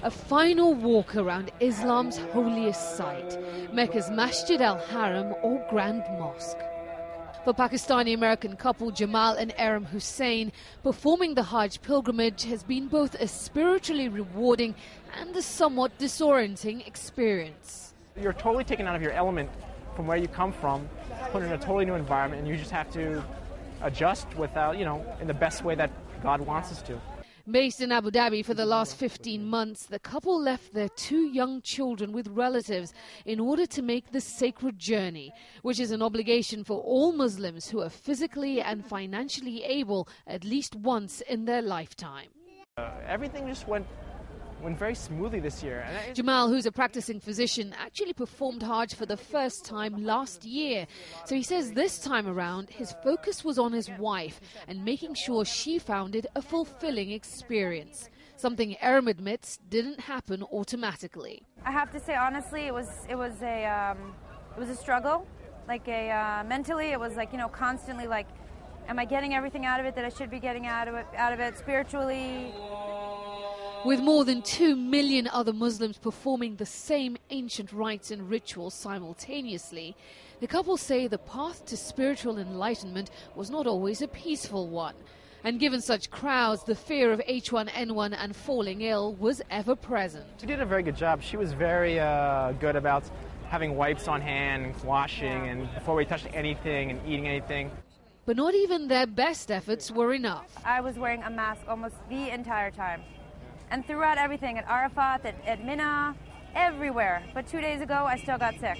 A final walk around Islam's holiest site, Mecca's Masjid al-Haram or Grand Mosque. For Pakistani-American couple Jamal and Erum Hussain, performing the Hajj pilgrimage has been both a spiritually rewarding and a somewhat disorienting experience. You're totally taken out of your element from where you come from, put in a totally new environment, and you just have to adjust without, in the best way that God wants us to. Based in Abu Dhabi for the last 15 months, the couple left their 2 young children with relatives in order to make the sacred journey, which is an obligation for all Muslims who are physically and financially able at least once in their lifetime. Everything just went very smoothly this year. Jamal, who's a practicing physician, actually performed Hajj for the first time last year. So he says this time around, his focus was on his wife and making sure she found it a fulfilling experience. Something Erum admits didn't happen automatically. I have to say, honestly, it was a struggle. Mentally, it was constantly am I getting everything out of it that I should be getting out of it spiritually? With more than 2 million other Muslims performing the same ancient rites and rituals simultaneously, the couple say the path to spiritual enlightenment was not always a peaceful one. And given such crowds, the fear of H1N1 and falling ill was ever present. She did a very good job. She was very good about having wipes on hand and washing and before we touched anything and eating anything. But not even their best efforts were enough. I was wearing a mask almost the entire time. And throughout everything, at Arafat, at Mina, everywhere. But 2 days ago, I still got sick.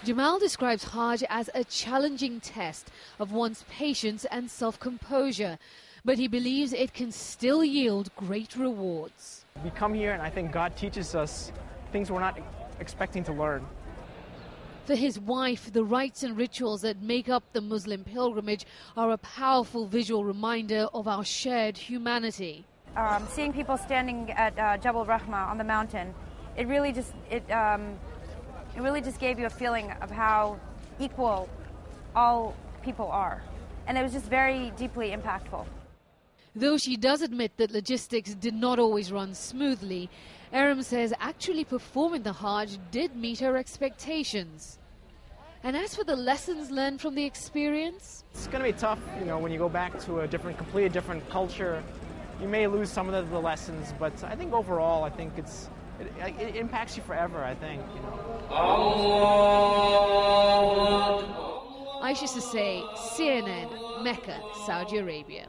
Jamal describes Hajj as a challenging test of one's patience and self-composure, but he believes it can still yield great rewards. We come here and I think God teaches us things we're not expecting to learn. For his wife, the rites and rituals that make up the Muslim pilgrimage are a powerful visual reminder of our shared humanity. Seeing people standing at Jabal Rahma on the mountain, it really just gave you a feeling of how equal all people are. And it was just very deeply impactful. Though she does admit that logistics did not always run smoothly, Erum says actually performing the Hajj did meet her expectations. And as for the lessons learned from the experience? It's going to be tough, when you go back to a completely different culture. You may lose some of the lessons, but I think overall, it impacts you forever, I think. Isha Sesay, CNN, Mecca, Saudi Arabia.